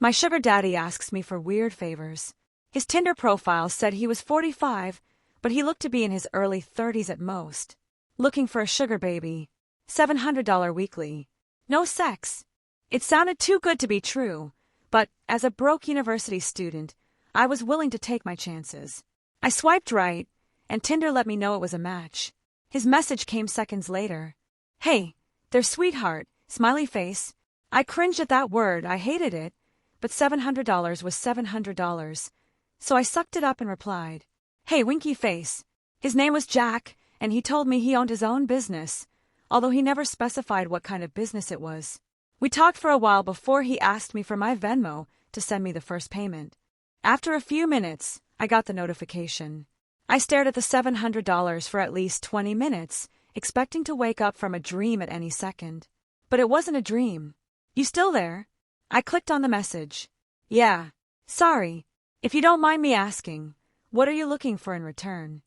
My sugar daddy asks me for weird favors. His Tinder profile said he was 45, but he looked to be in his early 30s at most. Looking for a sugar baby. $700 weekly. No sex. It sounded too good to be true, but as a broke university student, I was willing to take my chances. I swiped right, and Tinder let me know it was a match. His message came seconds later. Hey, there's sweetheart, smiley face. I cringed at that word, I hated it, but $700 was $700, so I sucked it up and replied. Hey, winky face. His name was Jack, and he told me he owned his own business, although he never specified what kind of business it was. We talked for a while before he asked me for my Venmo to send me the first payment. After a few minutes, I got the notification. I stared at the $700 for at least 20 minutes, expecting to wake up from a dream at any second. But it wasn't a dream. You still there? I clicked on the message. Yeah. Sorry. If you don't mind me asking, what are you looking for in return?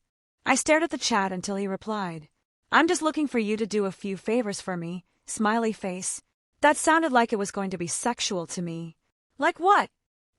I stared at the chat until he replied. I'm just looking for you to do a few favors for me, smiley face. That sounded like it was going to be sexual to me. Like what?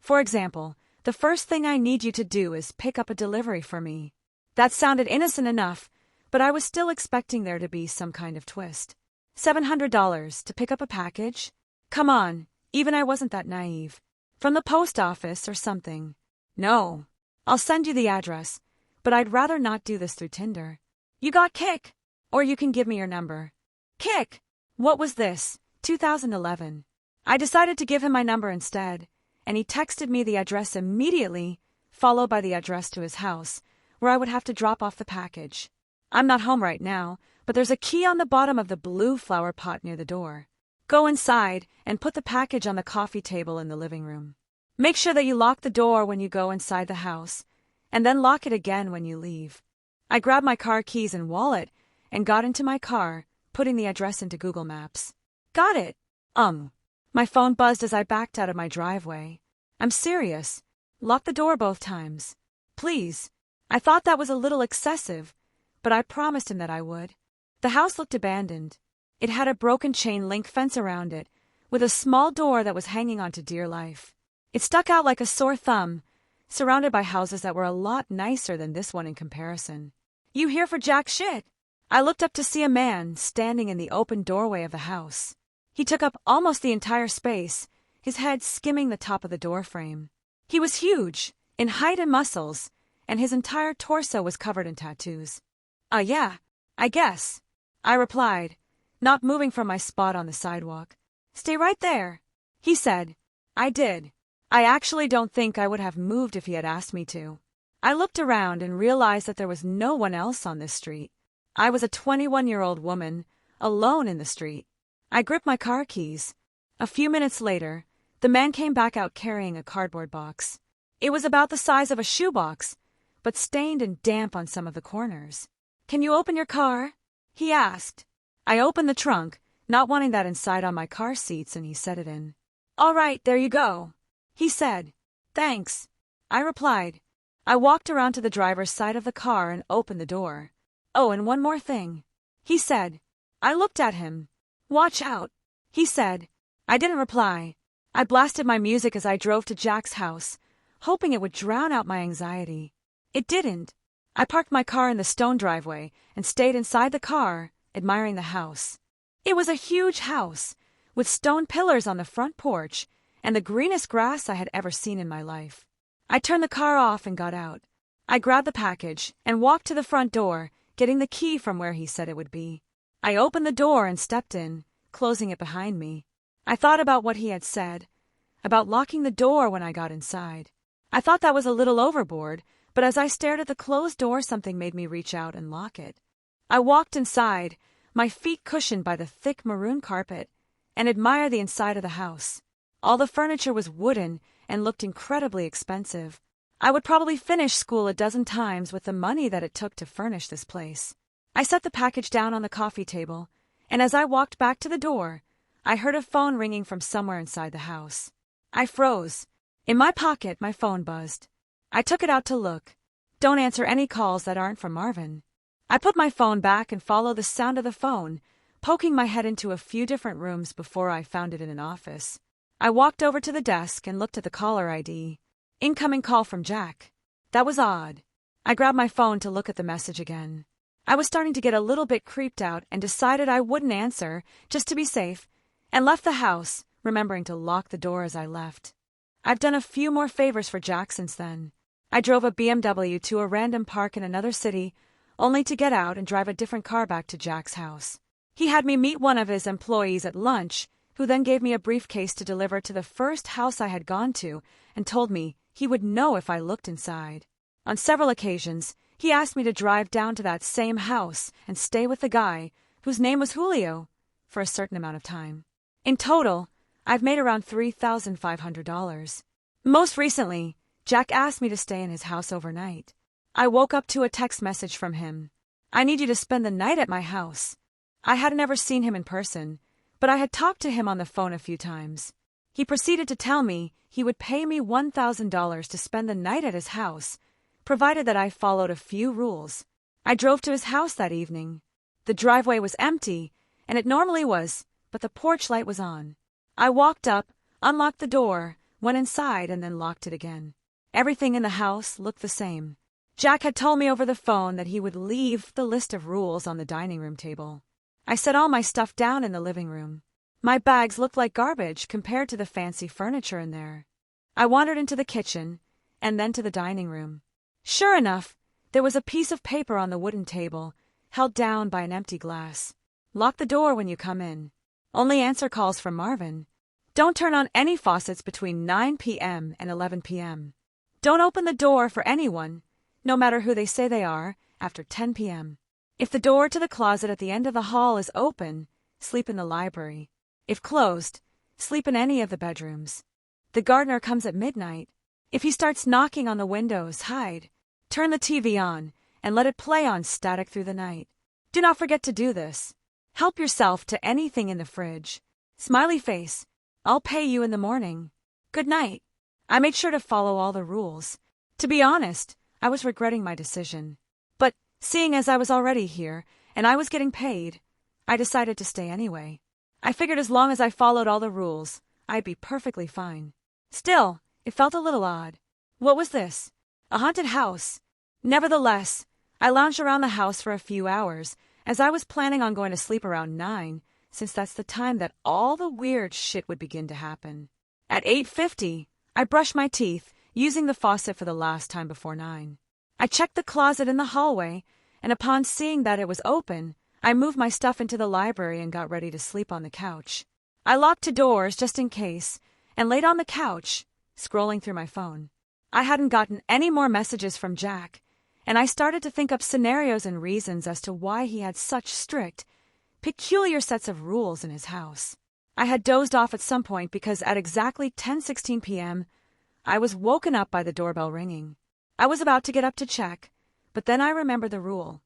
For example, the first thing I need you to do is pick up a delivery for me. That sounded innocent enough, but I was still expecting there to be some kind of twist. $700 to pick up a package? Come on, even I wasn't that naive. From the post office or something. No. I'll send you the address, but I'd rather not do this through Tinder. You got Kick? Or you can give me your number. Kick! What was this? 2011. I decided to give him my number instead, and he texted me the address immediately, followed by the address to his house, where I would have to drop off the package. I'm not home right now, but there's a key on the bottom of the blue flower pot near the door. Go inside and put the package on the coffee table in the living room. Make sure that you lock the door when you go inside the house, and then lock it again when you leave. I grabbed my car keys and wallet and got into my car, putting the address into Google Maps. Got it. My phone buzzed as I backed out of my driveway. I'm serious. Lock the door both times. Please. I thought that was a little excessive, but I promised him that I would. The house looked abandoned. It had a broken chain link fence around it, with a small door that was hanging on to dear life. It stuck out like a sore thumb, surrounded by houses that were a lot nicer than this one in comparison. You here for jack shit? I looked up to see a man standing in the open doorway of the house. He took up almost the entire space, his head skimming the top of the doorframe. He was huge, in height and muscles, and his entire torso was covered in tattoos. Yeah, I guess, I replied, not moving from my spot on the sidewalk. Stay right there, he said. I did. I actually don't think I would have moved if he had asked me to. I looked around and realized that there was no one else on this street. I was a 21-year-old woman, alone in the street. I gripped my car keys. A few minutes later, the man came back out carrying a cardboard box. It was about the size of a shoebox, but stained and damp on some of the corners. Can you open your car? He asked. I opened the trunk, not wanting that inside on my car seats, and he set it in. All right, there you go, he said. Thanks, I replied. I walked around to the driver's side of the car and opened the door. Oh, and one more thing, he said. I looked at him. Watch out, he said. I didn't reply. I blasted my music as I drove to Jack's house, hoping it would drown out my anxiety. It didn't. I parked my car in the stone driveway and stayed inside the car, admiring the house. It was a huge house, with stone pillars on the front porch and the greenest grass I had ever seen in my life. I turned the car off and got out. I grabbed the package and walked to the front door, getting the key from where he said it would be. I opened the door and stepped in, closing it behind me. I thought about what he had said, about locking the door when I got inside. I thought that was a little overboard, but as I stared at the closed door, something made me reach out and lock it. I walked inside, my feet cushioned by the thick maroon carpet, and admired the inside of the house. All the furniture was wooden and looked incredibly expensive. I would probably finish school a dozen times with the money that it took to furnish this place. I set the package down on the coffee table, and as I walked back to the door, I heard a phone ringing from somewhere inside the house. I froze. In my pocket, my phone buzzed. I took it out to look. Don't answer any calls that aren't from Marvin. I put my phone back and followed the sound of the phone, poking my head into a few different rooms before I found it in an office. I walked over to the desk and looked at the caller ID. Incoming call from Jack. That was odd. I grabbed my phone to look at the message again. I was starting to get a little bit creeped out and decided I wouldn't answer, just to be safe, and left the house, remembering to lock the door as I left. I've done a few more favors for Jack since then. I drove a BMW to a random park in another city, only to get out and drive a different car back to Jack's house. He had me meet one of his employees at lunch, who then gave me a briefcase to deliver to the first house I had gone to and told me he would know if I looked inside. On several occasions, he asked me to drive down to that same house and stay with the guy, whose name was Julio, for a certain amount of time. In total, I've made around $3,500. Most recently, Jack asked me to stay in his house overnight. I woke up to a text message from him. I need you to spend the night at my house. I had never seen him in person, but I had talked to him on the phone a few times. He proceeded to tell me he would pay me $1,000 to spend the night at his house, provided that I followed a few rules. I drove to his house that evening. The driveway was empty, and it normally was, but the porch light was on. I walked up, unlocked the door, went inside, and then locked it again. Everything in the house looked the same. Jack had told me over the phone that he would leave the list of rules on the dining room table. I set all my stuff down in the living room. My bags looked like garbage compared to the fancy furniture in there. I wandered into the kitchen, and then to the dining room. Sure enough, there was a piece of paper on the wooden table, held down by an empty glass. Lock the door when you come in. Only answer calls from Marvin. Don't turn on any faucets between 9 p.m. and 11 p.m. Don't open the door for anyone, no matter who they say they are, after 10 p.m. If the door to the closet at the end of the hall is open, sleep in the library. If closed, sleep in any of the bedrooms. The gardener comes at midnight. If he starts knocking on the windows, hide. Turn the TV on and let it play on static through the night. Do not forget to do this. Help yourself to anything in the fridge. Smiley face. I'll pay you in the morning. Good night. I made sure to follow all the rules. To be honest, I was regretting my decision. But, seeing as I was already here, and I was getting paid, I decided to stay anyway. I figured as long as I followed all the rules, I'd be perfectly fine. Still, it felt a little odd. What was this? A haunted house. Nevertheless, I lounged around the house for a few hours, as I was planning on going to sleep around 9, since that's the time that all the weird shit would begin to happen. At 8:50, I brushed my teeth, using the faucet for the last time before 9. I checked the closet in the hallway, and upon seeing that it was open, I moved my stuff into the library and got ready to sleep on the couch. I locked the doors just in case, and laid on the couch, scrolling through my phone. I hadn't gotten any more messages from Jack, and I started to think up scenarios and reasons as to why he had such strict, peculiar sets of rules in his house. I had dozed off at some point because at exactly 10:16 p.m., I was woken up by the doorbell ringing. I was about to get up to check, but then I remembered the rule.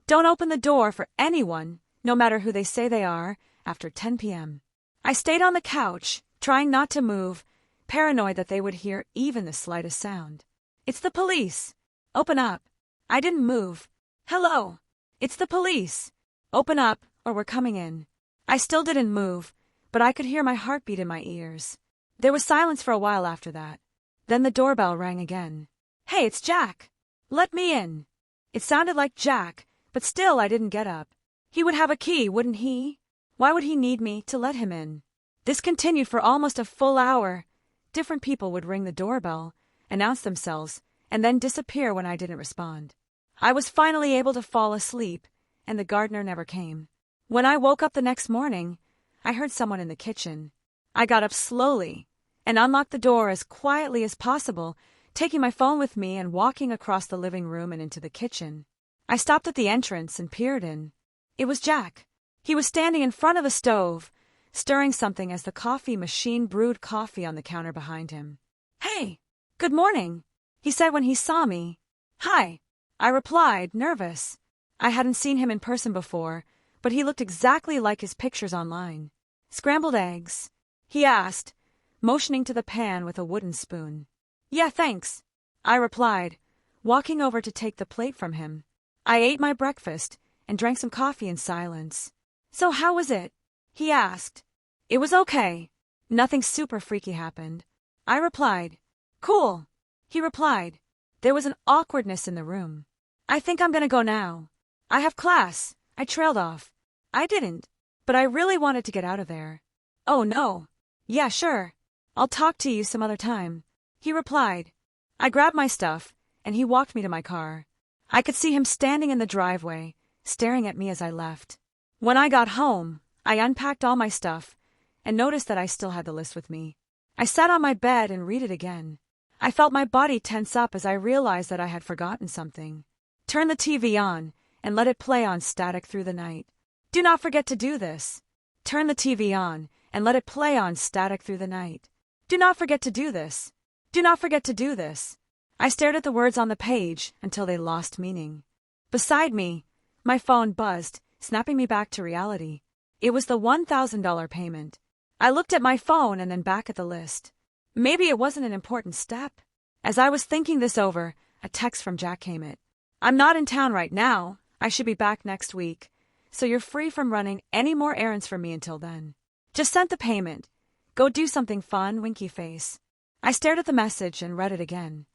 Don't open the door for anyone, no matter who they say they are, after 10 p.m. I stayed on the couch, trying not to move, paranoid that they would hear even the slightest sound. It's the police. Open up. I didn't move. Hello. It's the police. Open up, or we're coming in. I still didn't move, but I could hear my heartbeat in my ears. There was silence for a while after that. Then the doorbell rang again. Hey, it's Jack. Let me in. It sounded like Jack, but still I didn't get up. He would have a key, wouldn't he? Why would he need me to let him in? This continued for almost a full hour. Different people would ring the doorbell, announce themselves, and then disappear when I didn't respond. I was finally able to fall asleep, and the gardener never came. When I woke up the next morning, I heard someone in the kitchen. I got up slowly and unlocked the door as quietly as possible, taking my phone with me and walking across the living room and into the kitchen. I stopped at the entrance and peered in. It was Jack. He was standing in front of the stove, stirring something as the coffee machine brewed coffee on the counter behind him. Hey, good morning, he said when he saw me. Hi, I replied, nervous. I hadn't seen him in person before, but he looked exactly like his pictures online. Scrambled eggs? He asked, motioning to the pan with a wooden spoon. Yeah, thanks, I replied, walking over to take the plate from him. I ate my breakfast and drank some coffee in silence. So how was it? He asked. It was okay. Nothing super freaky happened. I replied, "Cool." He replied. There was an awkwardness in the room. "I think I'm gonna go now. I have class." I trailed off. I didn't, but I really wanted to get out of there. "Oh no. Yeah, sure. I'll talk to you some other time," he replied. I grabbed my stuff, and he walked me to my car. I could see him standing in the driveway, staring at me as I left. When I got home, I unpacked all my stuff and noticed that I still had the list with me. I sat on my bed and read it again. I felt my body tense up as I realized that I had forgotten something. Turn the TV on and let it play on static through the night. Do not forget to do this. Turn the TV on and let it play on static through the night. Do not forget to do this. Do not forget to do this. I stared at the words on the page until they lost meaning. Beside me, my phone buzzed, snapping me back to reality. It was the $1,000 payment. I looked at my phone and then back at the list. Maybe it wasn't an important step. As I was thinking this over, a text from Jack came in. "I'm not in town right now. I should be back next week, so you're free from running any more errands for me until then. Just sent the payment. Go do something fun, winky face." I stared at the message and read it again,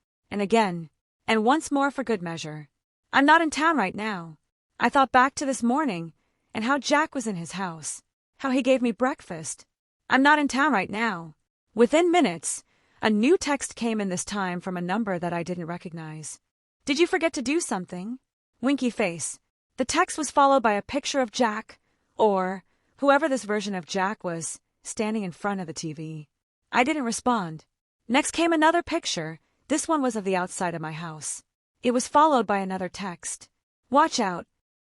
and once more for good measure. "I'm not in town right now." I thought back to this morning and how Jack was in his house, how he gave me breakfast. "I'm not in town right now." Within minutes, a new text came in, this time from a number that I didn't recognize. "Did you forget to do something?" Winky face. The text was followed by a picture of Jack, or whoever this version of Jack was, standing in front of the TV. I didn't respond. Next came another picture. This one was of the outside of my house. It was followed by another text. "Watch out.